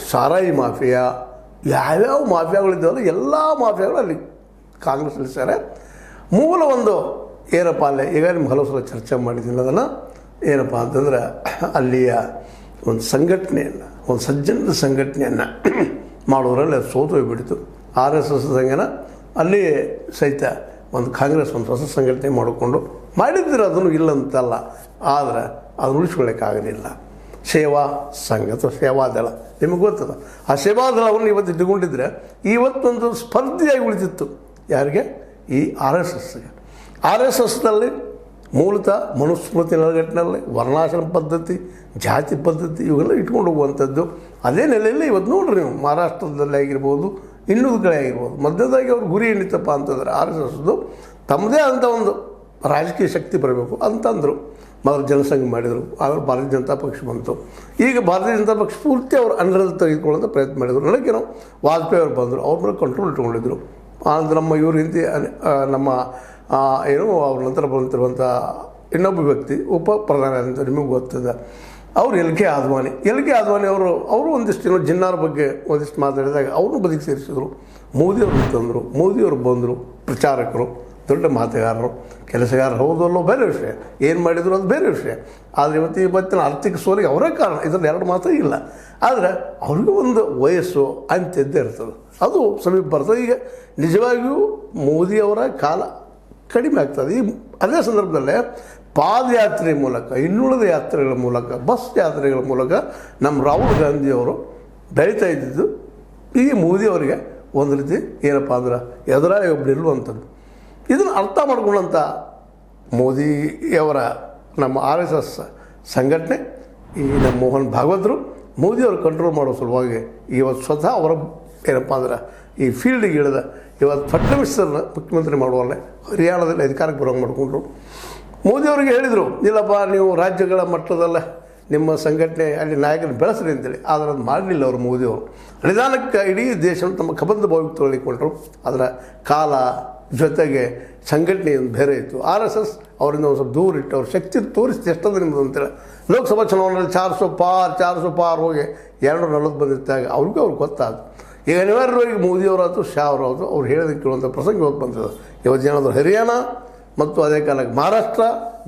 ಸಾರಾಯಿ ಮಾಫಿಯಾ, ಯಾವ್ಯಾವ ಮಾಫಿಯಾಗಳಿದ್ದಾವಲ್ಲ ಎಲ್ಲ ಮಾಫಿಯಾಗಳು ಅಲ್ಲಿ ಕಾಂಗ್ರೆಸ್ನಲ್ಲಿ ಸೇರೆ. ಮೂಲ ಒಂದು ಏನಪ್ಪ ಅಲ್ಲೇ ಈಗ ನಿಮ್ಗೆ ಹಲವು ಸಲ ಚರ್ಚೆ ಮಾಡಿದ್ದೀನಿ ಅದನ್ನು. ಏನಪ್ಪ ಅಂತಂದ್ರೆ ಅಲ್ಲಿಯ ಒಂದು ಸಂಘಟನೆಯನ್ನು, ಒಂದು ಸಜ್ಜನದ ಸಂಘಟನೆಯನ್ನು ಮಾಡೋದ್ರಲ್ಲಿ ಅದು ಸೋತು ಹೋಗ್ಬಿಡ್ತು. RSS ಸಂಘನ ಅಲ್ಲಿ ಸಹಿತ ಒಂದು ಕಾಂಗ್ರೆಸ್ ಒಂದು ಹೊಸ ಸಂಘಟನೆ ಮಾಡಿಕೊಂಡು ಮಾಡಿದ್ರೆ ಅದನ್ನು ಇಲ್ಲಂತಲ್ಲ, ಆದರೆ ಅದು ಉಳಿಸ್ಕೊಳ್ಳೋಕ್ಕಾಗಲಿಲ್ಲ. ಸೇವಾ ಸಂಘ ಅಥವಾ ಸೇವಾದಳ ನಿಮಗೆ ಗೊತ್ತದ. ಆ ಸೇವಾದಳವನ್ನು ಇವತ್ತು ಇಟ್ಟುಕೊಂಡಿದ್ರೆ ಇವತ್ತೊಂದು ಸ್ಪರ್ಧೆಯಾಗಿ ಉಳಿದಿತ್ತು. ಯಾರಿಗೆ? ಈ RSSನಲ್ಲಿ ಮೂಲತಃ ಮನುಸ್ಮೃತಿ ನೆಲೆಗಟ್ಟಿನಲ್ಲಿ ವರ್ಣಾಶ್ರಮ ಪದ್ಧತಿ, ಜಾತಿ ಪದ್ಧತಿ ಇವೆಲ್ಲ ಇಟ್ಕೊಂಡು ಹೋಗುವಂಥದ್ದು. ಅದೇ ನೆಲೆಯಲ್ಲಿ ಇವತ್ತು ನೋಡ್ರಿ ನೀವು ಮಹಾರಾಷ್ಟ್ರದಲ್ಲಿ ಆಗಿರ್ಬೋದು, ಇನ್ನೊಂದು ಕಡೆ ಆಗಿರ್ಬೋದು, ಮಧ್ಯದಾಗಿ ಅವ್ರ ಗುರಿ ಏನಿತ್ತಪ್ಪ ಅಂತಂದರೆ RSSದು ತಮ್ಮದೇ ಅಂತ ಒಂದು ರಾಜಕೀಯ ಶಕ್ತಿ ಬರಬೇಕು ಅಂತಂದರು. ಮೊದಲು ಜನಸಂಘ ಮಾಡಿದರು, ಆಮೇಲೆ ಭಾರತೀಯ ಜನತಾ ಪಕ್ಷ ಬಂತು. ಈಗ ಭಾರತೀಯ ಜನತಾ ಪಕ್ಷ ಪೂರ್ತಿ ಅವರು ಅಂಡರಲ್ಲಿ ತೆಗೆದುಕೊಳ್ಳೋಂಥ ಪ್ರಯತ್ನ ಮಾಡಿದರು. ನನಗೆ ವಾಜಪೇಯಿ ಅವರು ಬಂದರು, ಅವ್ರ ಮೇಲೆ ಕಂಟ್ರೋಲ್ ಇಟ್ಕೊಂಡಿದ್ರು. ನಮ್ಮ ಇವರು ಹಿಂದೆ ನಮ್ಮ ಅವ್ರ ನಂತರ ಬಂತಿರುವಂಥ ಇನ್ನೊಬ್ಬ ವ್ಯಕ್ತಿ ಉಪ ಪ್ರಧಾನಿ ಅಂತ ನಿಮಗೆ ಗೊತ್ತಿದೆ, ಅವರು LK ಆದ್ವಾನಿ ಅವರು ಒಂದಿಷ್ಟು ಜಿನ್ನಾರ ಬಗ್ಗೆ ಒಂದಿಷ್ಟು ಮಾತಾಡಿದಾಗ ಅವ್ರನ್ನೂ ಬದುಕಿ ಸೇರಿಸಿದ್ರು. ಮೋದಿಯವ್ರನ್ನ ತಂದರು, ಮೋದಿಯವರು ಬಂದರು, ಪ್ರಚಾರಕರು, ದೊಡ್ಡ ಮಾತುಗಾರರು, ಕೆಲಸಗಾರರು, ಹೌದಲ್ಲೋ ಬೇರೆ ವಿಷಯ, ಏನು ಮಾಡಿದ್ರು ಅದು ಬೇರೆ ವಿಷಯ. ಆದರೆ ಇವತ್ತಿನ ಆರ್ಥಿಕ ಸೋಲಿಗೆ ಅವರೇ ಕಾರಣ, ಇದರಲ್ಲಿ ಎರಡು ಮಾತೇ ಇಲ್ಲ. ಆದರೆ ಅವ್ರಿಗೂ ಒಂದು ವಯಸ್ಸು ಅಂತ್ಯದ್ದೇ ಇರ್ತದೆ, ಅದು ಸಮೀಪ ಬರ್ತದೆ. ಈಗ ನಿಜವಾಗಿಯೂ ಮೋದಿಯವರ ಕಾಲ ಕಡಿಮೆ ಆಗ್ತದೆ. ಅದೇ ಸಂದರ್ಭದಲ್ಲೇ ಪಾದಯಾತ್ರೆ ಮೂಲಕ, ಇನ್ನುಳಿದ ಯಾತ್ರೆಗಳ ಮೂಲಕ, ಬಸ್ ಯಾತ್ರೆಗಳ ಮೂಲಕ ನಮ್ಮ ರಾಹುಲ್ ಗಾಂಧಿಯವರು ಬೆಳೀತಾ ಇದ್ದಿದ್ದು ಈ ಮೋದಿಯವರಿಗೆ ಒಂದು ರೀತಿ ಏನಪ್ಪ ಅಂದ್ರೆ ಎದುರಾಗಿ ಒಬ್ಬರು ಇರುವಂಥದ್ದು. ಇದನ್ನು ಅರ್ಥ ಮಾಡ್ಕೊಂಡಂಥ ಮೋದಿಯವರ ನಮ್ಮ RSS ಸಂಘಟನೆ, ಈ ನಮ್ಮ ಮೋಹನ್ ಭಾಗವತರು ಮೋದಿಯವರು ಕಂಟ್ರೋಲ್ ಮಾಡೋ ಸಲುವಾಗಿ ಇವತ್ತು ಸ್ವತಃ ಅವರ ಏನಪ್ಪ ಅಂದ್ರೆ ಈ ಫೀಲ್ಡಿಗೆ ಇಳಿದ ಇವತ್ತು ಫಡ್ನವೀಸರನ್ನ ಮುಖ್ಯಮಂತ್ರಿ ಮಾಡುವಲ್ಲೇ ಹರಿಯಾಣದಲ್ಲಿ ಅಧಿಕಾರಕ್ಕೆ ಬರೋಂಗೆ ಮಾಡಿಕೊಂಡ್ರು. ಮೋದಿಯವರಿಗೆ ಹೇಳಿದರು, ಇಲ್ಲಪ್ಪ ನೀವು ರಾಜ್ಯಗಳ ಮಟ್ಟದಲ್ಲ ನಿಮ್ಮ ಸಂಘಟನೆ ಅಲ್ಲಿ ನಾಯಕರನ್ನು ಬೆಳೆಸ್ರಿ ಅಂತೇಳಿ. ಆದರೆ ಅದು ಮಾಡಲಿಲ್ಲ ಅವರು ಮೋದಿಯವರು. ನಿಧಾನಕ್ಕೆ ಇಡೀ ದೇಶವನ್ನು ತಮ್ಮ ಕಬಂಧ ಭಾವಕ್ಕೆ ತೊಳಿಕೊಂಡ್ರು. ಅದರ ಕಾಲ ಜೊತೆಗೆ ಸಂಘಟನೆ ಬೇರೆ ಇತ್ತು. RSS ಅವರಿಂದ ಒಂದು ಸ್ವಲ್ಪ ದೂರ ಇಟ್ಟು ಅವ್ರ ಶಕ್ತಿ ತೋರಿಸಿ ಎಷ್ಟಂದ್ರೆ ನಿಮ್ಮದು ಅಂತೇಳಿ ಲೋಕಸಭಾ ಚುನಾವಣೆಯಲ್ಲಿ 400 ಪಾರ್ ಹೋಗಿ 240 ಬಂದಿದ್ದಾಗ ಅವ್ರಿಗೂ ಗೊತ್ತಾಯ್ತು. ಈಗ ಅನಿವಾರ್ಯವಾಗಿ ಮೋದಿಯವರಾಯ್ತು, ಶಾ ಅವರಾಯ್ತು, ಅವ್ರು ಹೇಳೋದಕ್ಕೆ ಕೇಳುವಂಥ ಪ್ರಸಂಗ ಇವತ್ತು ಬಂದಿದೆ. ಇವತ್ತು ಏನಾದರೂ ಹರಿಯಾಣ ಮತ್ತು ಅದೇ ಕಾಲಕ್ಕೆ ಮಹಾರಾಷ್ಟ್ರ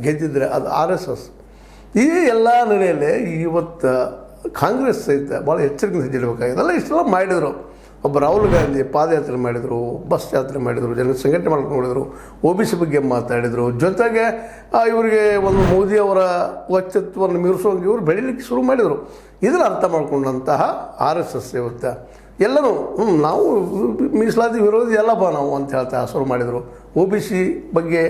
ಗೆದ್ದಿದ್ರೆ ಅದು RSS. ಈ ಎಲ್ಲ ನೆಲೆಯಲ್ಲೇ ಇವತ್ತು ಕಾಂಗ್ರೆಸ್ ಸಹಿತ ಭಾಳ ಎಚ್ಚರಿಕೆ ಹೆಜ್ಜೆಡಬೇಕಾಗಿದೆ. ಎಲ್ಲ ಇಷ್ಟೆಲ್ಲ ಮಾಡಿದರು. ಒಬ್ಬ ರಾಹುಲ್ ಗಾಂಧಿ ಪಾದಯಾತ್ರೆ ಮಾಡಿದರು, ಬಸ್ ಯಾತ್ರೆ ಮಾಡಿದರು, ಜನ ಸಂಘಟನೆ ಮಾಡ್ಕೊಂಡಿದ್ರು, OBC ಬಗ್ಗೆ ಮಾತಾಡಿದರು. ಜೊತೆಗೆ ಇವರಿಗೆ ಒಂದು ಮೋದಿಯವರ ವ್ಯಕ್ತಿತ್ವವನ್ನು ಮೀರಿಸುವಂಗೆ ಇವರು ಬೆಳೀಲಿಕ್ಕೆ ಶುರು ಮಾಡಿದರು. ಇದನ್ನು ಅರ್ಥ ಮಾಡ್ಕೊಂಡಂತಹ RSS ಇವತ್ತು ಎಲ್ಲರೂ ನಾವು ಮೀಸಲಾತಿ ವಿರೋಧಿ ಎಲ್ಲಪ್ಪ ನಾವು ಅಂತ ಹೇಳ್ತಾ ಶುರು ಮಾಡಿದರು. OBC ಬಗ್ಗೆ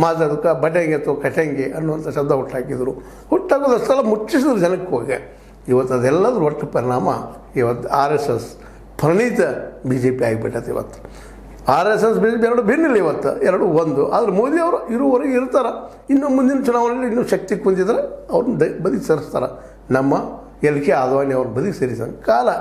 ಮಾತಾಡೋಕೆ ಬಟಂಗೆ ಅಥವಾ ಕಟಂಗೆ ಅನ್ನುವಂಥ ಶಬ್ದ ಹುಟ್ಟಾಕಿದ್ರು. ಹುಟ್ಟಾಕೋದಷ್ಟೆಲ್ಲ ಮುಚ್ಚಿಸಿದ್ರು ಜನಕ್ಕೆ ಹೋಗಿ. ಇವತ್ತು ಅದೆಲ್ಲದ್ರ ಒಟ್ಟು ಪರಿಣಾಮ ಇವತ್ತು RSS ಪ್ರಣೀತ BJP ಆಗಿಬಿಟ್ಟೈತೆ. ಇವತ್ತು RSS BJP ಎರಡು ಭಿನ್ನಿಲ್ಲ, ಇವತ್ತು ಎರಡು ಒಂದು. ಆದರೆ ಮೋದಿಯವರು ಇರುವವರೆಗೆ ಇರ್ತಾರೆ. ಇನ್ನು ಮುಂದಿನ ಚುನಾವಣೆಯಲ್ಲಿ ಇನ್ನೂ ಶಕ್ತಿ ಕುಂದಿದ್ರೆ ಅವ್ರನ್ನ ಬದಿಗೆ ಸೇರಿಸ್ತಾರೆ. ನಮ್ಮ LK ಆದ್ವಾನಿ ಅವ್ರ ಬದಿಗೆ ಸೇರಿಸೋ ಕಾಲ